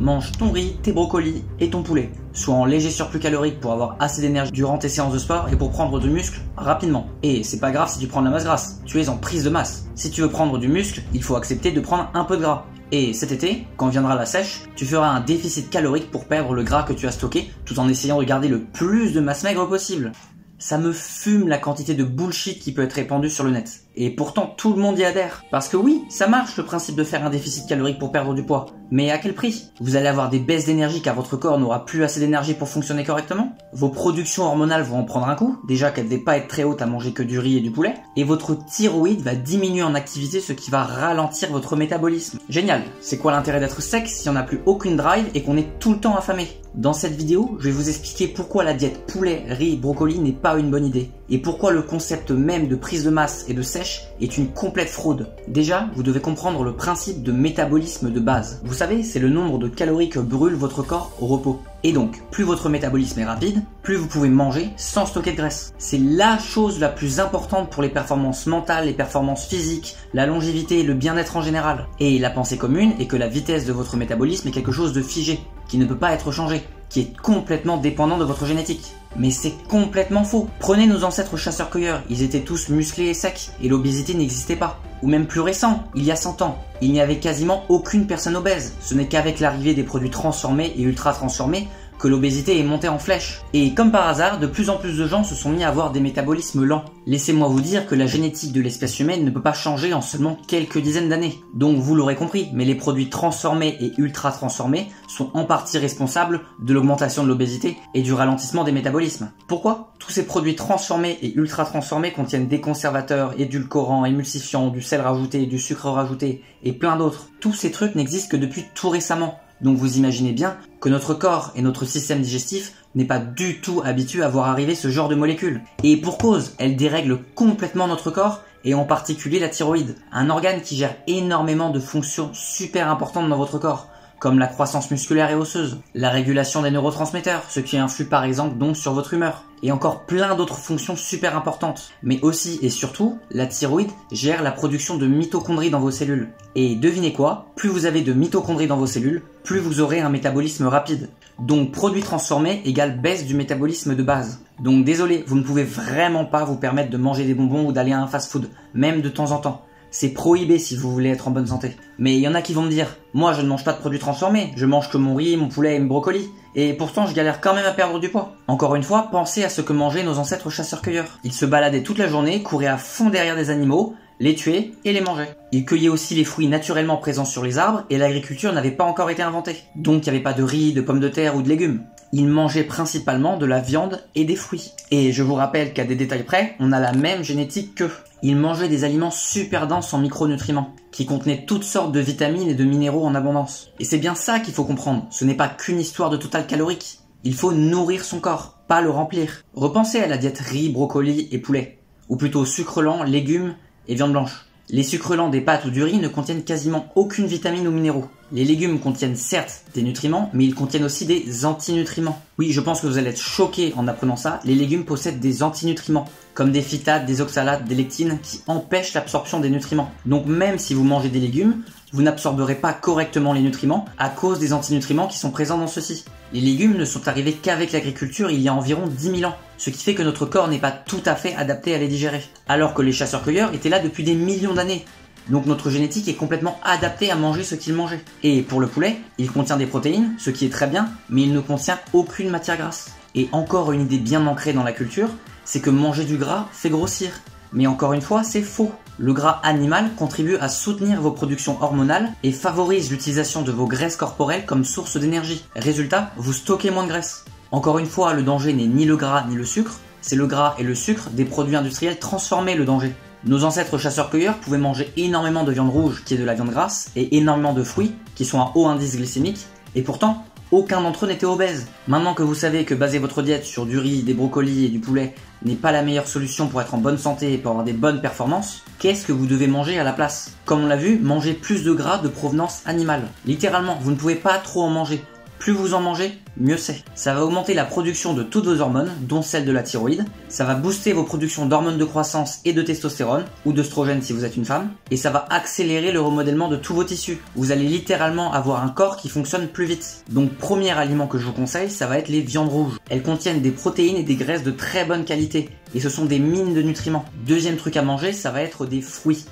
mange ton riz, tes brocolis et ton poulet. Sois en léger surplus calorique pour avoir assez d'énergie durant tes séances de sport et pour prendre du muscle rapidement. Et c'est pas grave si tu prends de la masse grasse, tu es en prise de masse. Si tu veux prendre du muscle, il faut accepter de prendre un peu de gras. Et cet été, quand viendra la sèche, tu feras un déficit calorique pour perdre le gras que tu as stocké tout en essayant de garder le plus de masse maigre possible. Ça me fume la quantité de bullshit qui peut être répandue sur le net. Et pourtant tout le monde y adhère. Parce que oui, ça marche le principe de faire un déficit calorique pour perdre du poids. Mais à quel prix? Vous allez avoir des baisses d'énergie car votre corps n'aura plus assez d'énergie pour fonctionner correctement. Vos productions hormonales vont en prendre un coup, déjà qu'elles ne devaient pas être très hautes à manger que du riz et du poulet. Et votre thyroïde va diminuer en activité, ce qui va ralentir votre métabolisme. Génial. C'est quoi l'intérêt d'être sec si on n'a plus aucune drive et qu'on est tout le temps affamé? Dans cette vidéo, je vais vous expliquer pourquoi la diète poulet, riz, brocoli n'est pas une bonne idée. Et pourquoi le concept même de prise de masse et de sèche est une complète fraude. Déjà, vous devez comprendre le principe de métabolisme de base. Vous savez, c'est le nombre de calories que brûle votre corps au repos. Et donc, plus votre métabolisme est rapide, plus vous pouvez manger sans stocker de graisse. C'est la chose la plus importante pour les performances mentales, les performances physiques, la longévité et le bien-être en général. Et la pensée commune est que la vitesse de votre métabolisme est quelque chose de figé, qui ne peut pas être changé, qui est complètement dépendant de votre génétique. Mais c'est complètement faux. Prenez nos ancêtres chasseurs-cueilleurs, ils étaient tous musclés et secs, et l'obésité n'existait pas. Ou même plus récent, il y a 100 ans, il n'y avait quasiment aucune personne obèse. Ce n'est qu'avec l'arrivée des produits transformés et ultra transformés que l'obésité est montée en flèche. Et comme par hasard, de plus en plus de gens se sont mis à avoir des métabolismes lents. Laissez-moi vous dire que la génétique de l'espèce humaine ne peut pas changer en seulement quelques dizaines d'années. Donc vous l'aurez compris, mais les produits transformés et ultra transformés sont en partie responsables de l'augmentation de l'obésité et du ralentissement des métabolismes. Pourquoi? Tous ces produits transformés et ultra transformés contiennent des conservateurs, édulcorants, émulsifiants, du sel rajouté, du sucre rajouté et plein d'autres. Tous ces trucs n'existent que depuis tout récemment. Donc vous imaginez bien que notre corps et notre système digestif n'est pas du tout habitué à voir arriver ce genre de molécules. Et pour cause, elles dérèglent complètement notre corps et en particulier la thyroïde, un organe qui gère énormément de fonctions super importantes dans votre corps, comme la croissance musculaire et osseuse, la régulation des neurotransmetteurs, ce qui influe par exemple donc sur votre humeur, et encore plein d'autres fonctions super importantes. Mais aussi et surtout, la thyroïde gère la production de mitochondries dans vos cellules. Et devinez quoi, plus vous avez de mitochondries dans vos cellules, plus vous aurez un métabolisme rapide. Donc produits transformés égale baisse du métabolisme de base. Donc désolé, vous ne pouvez vraiment pas vous permettre de manger des bonbons ou d'aller à un fast-food, même de temps en temps. C'est prohibé si vous voulez être en bonne santé. Mais il y en a qui vont me dire, moi je ne mange pas de produits transformés, je mange que mon riz, mon poulet et mon brocoli. Et pourtant je galère quand même à perdre du poids. Encore une fois, pensez à ce que mangeaient nos ancêtres chasseurs-cueilleurs. Ils se baladaient toute la journée, couraient à fond derrière des animaux, les tuaient et les mangeaient. Ils cueillaient aussi les fruits naturellement présents sur les arbres et l'agriculture n'avait pas encore été inventée. Donc il n'y avait pas de riz, de pommes de terre ou de légumes. Ils mangeaient principalement de la viande et des fruits. Et je vous rappelle qu'à des détails près, on a la même génétique qu'eux. Ils mangeaient des aliments super denses en micronutriments, qui contenaient toutes sortes de vitamines et de minéraux en abondance. Et c'est bien ça qu'il faut comprendre, ce n'est pas qu'une histoire de total calorique. Il faut nourrir son corps, pas le remplir. Repensez à la diète riz, brocoli et poulet, ou plutôt sucre lent, légumes et viande blanche. Les sucres lents des pâtes ou du riz ne contiennent quasiment aucune vitamine ou minéraux. Les légumes contiennent certes des nutriments, mais ils contiennent aussi des antinutriments. Oui, je pense que vous allez être choqués en apprenant ça, les légumes possèdent des antinutriments, comme des phytates, des oxalates, des lectines, qui empêchent l'absorption des nutriments. Donc même si vous mangez des légumes, vous n'absorberez pas correctement les nutriments à cause des antinutriments qui sont présents dans ceux-ci. Les légumes ne sont arrivés qu'avec l'agriculture il y a environ 10 000 ans, ce qui fait que notre corps n'est pas tout à fait adapté à les digérer, alors que les chasseurs-cueilleurs étaient là depuis des millions d'années. Donc notre génétique est complètement adaptée à manger ce qu'ils mangeaient. Et pour le poulet, il contient des protéines, ce qui est très bien, mais il ne contient aucune matière grasse. Et encore une idée bien ancrée dans la culture, c'est que manger du gras fait grossir. Mais encore une fois, c'est faux. Le gras animal contribue à soutenir vos productions hormonales et favorise l'utilisation de vos graisses corporelles comme source d'énergie. Résultat, vous stockez moins de graisse. Encore une fois, le danger n'est ni le gras ni le sucre, c'est le gras et le sucre des produits industriels transformés le danger. Nos ancêtres chasseurs-cueilleurs pouvaient manger énormément de viande rouge, qui est de la viande grasse, et énormément de fruits, qui sont à haut indice glycémique, et pourtant, aucun d'entre eux n'était obèse. Maintenant que vous savez que baser votre diète sur du riz, des brocolis et du poulet n'est pas la meilleure solution pour être en bonne santé et pour avoir des bonnes performances, qu'est-ce que vous devez manger à la place? Comme on l'a vu, mangez plus de gras de provenance animale. Littéralement, vous ne pouvez pas trop en manger. plus vous en mangez, mieux c'est. Ça va augmenter la production de toutes vos hormones, dont celle de la thyroïde. Ça va booster vos productions d'hormones de croissance et de testostérone, ou d'œstrogène si vous êtes une femme. Et ça va accélérer le remodèlement de tous vos tissus. Vous allez littéralement avoir un corps qui fonctionne plus vite. Donc premier aliment que je vous conseille, ça va être les viandes rouges. Elles contiennent des protéines et des graisses de très bonne qualité. Et ce sont des mines de nutriments. Deuxième truc à manger, ça va être des fruits.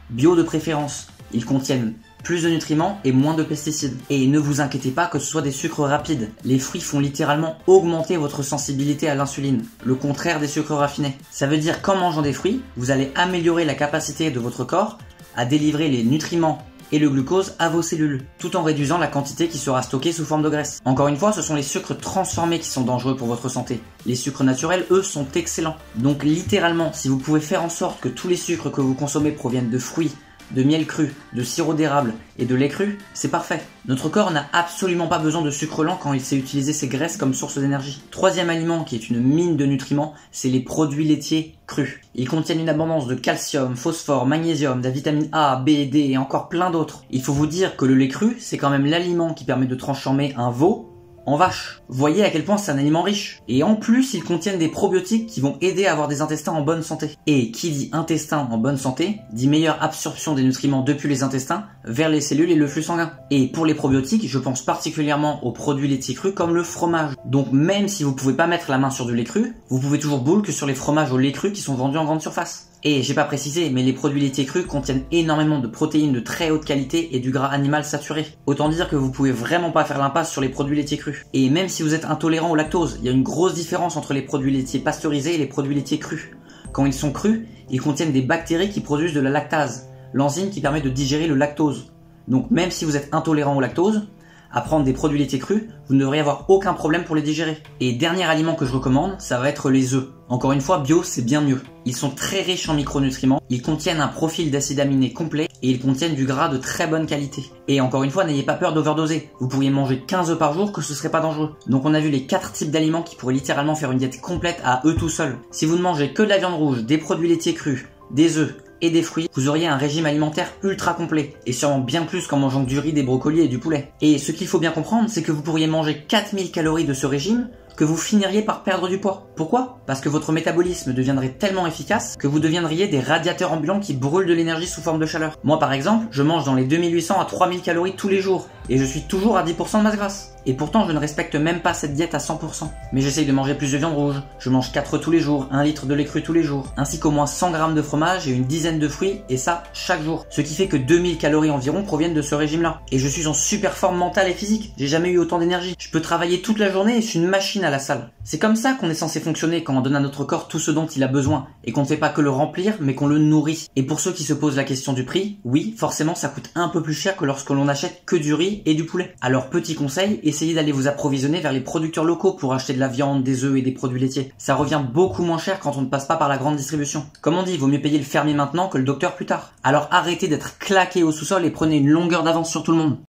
Bio de préférence. Ils contiennent plus de nutriments et moins de pesticides. Et ne vous inquiétez pas que ce soit des sucres rapides. Les fruits font littéralement augmenter votre sensibilité à l'insuline, le contraire des sucres raffinés. Ça veut dire qu'en mangeant des fruits, vous allez améliorer la capacité de votre corps à délivrer les nutriments et le glucose à vos cellules, tout en réduisant la quantité qui sera stockée sous forme de graisse. Encore une fois, ce sont les sucres transformés qui sont dangereux pour votre santé. Les sucres naturels, eux, sont excellents. Donc littéralement, si vous pouvez faire en sorte que tous les sucres que vous consommez proviennent de fruits, de miel cru, de sirop d'érable et de lait cru, c'est parfait. Notre corps n'a absolument pas besoin de sucre lent quand il sait utiliser ses graisses comme source d'énergie. Troisième aliment qui est une mine de nutriments, c'est les produits laitiers crus. Ils contiennent une abondance de calcium, phosphore, magnésium, de la vitamine A, B, D et encore plein d'autres. Il faut vous dire que le lait cru, c'est quand même l'aliment qui permet de transformer un veau en vache. Voyez à quel point c'est un aliment riche. Et en plus, ils contiennent des probiotiques qui vont aider à avoir des intestins en bonne santé. Et qui dit intestin en bonne santé, dit meilleure absorption des nutriments depuis les intestins vers les cellules et le flux sanguin. Et pour les probiotiques, je pense particulièrement aux produits laitiers crus comme le fromage. Donc même si vous pouvez pas mettre la main sur du lait cru, vous pouvez toujours boule que sur les fromages au lait cru qui sont vendus en grande surface. Et j'ai pas précisé, mais les produits laitiers crus contiennent énormément de protéines de très haute qualité et du gras animal saturé. Autant dire que vous pouvez vraiment pas faire l'impasse sur les produits laitiers crus. Et même si vous êtes intolérant au lactose, il y a une grosse différence entre les produits laitiers pasteurisés et les produits laitiers crus. Quand ils sont crus, ils contiennent des bactéries qui produisent de la lactase, l'enzyme qui permet de digérer le lactose. Donc même si vous êtes intolérant au lactose, à prendre des produits laitiers crus, vous ne devriez avoir aucun problème pour les digérer. Et dernier aliment que je recommande, ça va être les œufs. Encore une fois, bio, c'est bien mieux. Ils sont très riches en micronutriments, ils contiennent un profil d'acides aminés complet et ils contiennent du gras de très bonne qualité. Et encore une fois, n'ayez pas peur d'overdoser. Vous pourriez manger 15 œufs par jour que ce serait pas dangereux. Donc on a vu les 4 types d'aliments qui pourraient littéralement faire une diète complète à eux tout seuls. Si vous ne mangez que de la viande rouge, des produits laitiers crus, des œufs et des fruits, vous auriez un régime alimentaire ultra complet, et sûrement bien plus qu'en mangeant du riz, des brocolis et du poulet. Et ce qu'il faut bien comprendre, c'est que vous pourriez manger 4000 calories de ce régime, que vous finiriez par perdre du poids. Pourquoi? Parce que votre métabolisme deviendrait tellement efficace que vous deviendriez des radiateurs ambulants qui brûlent de l'énergie sous forme de chaleur. Moi par exemple, je mange dans les 2800 à 3000 calories tous les jours, et je suis toujours à 10% de masse grasse. Et pourtant je ne respecte même pas cette diète à 100%. Mais j'essaye de manger plus de viande rouge, je mange 4 œufs tous les jours, 1 litre de lait cru tous les jours, ainsi qu'au moins 100 grammes de fromage et une dizaine de fruits, et ça chaque jour. Ce qui fait que 2000 calories environ proviennent de ce régime-là. Et je suis en super forme mentale et physique, j'ai jamais eu autant d'énergie. Je peux travailler toute la journée et je suis une machine à la salle. C'est comme ça qu'on est censé fonctionner quand on donne à notre corps tout ce dont il a besoin, et qu'on ne fait pas que le remplir, mais qu'on le nourrit. Et pour ceux qui se posent la question du prix, oui, forcément ça coûte un peu plus cher que lorsque l'on achète que du riz et du poulet. Alors petit conseil, essayez d'aller vous approvisionner vers les producteurs locaux pour acheter de la viande, des œufs et des produits laitiers. Ça revient beaucoup moins cher quand on ne passe pas par la grande distribution. Comme on dit, vaut mieux payer le fermier maintenant que le docteur plus tard. Alors arrêtez d'être claqué au sous-sol et prenez une longueur d'avance sur tout le monde.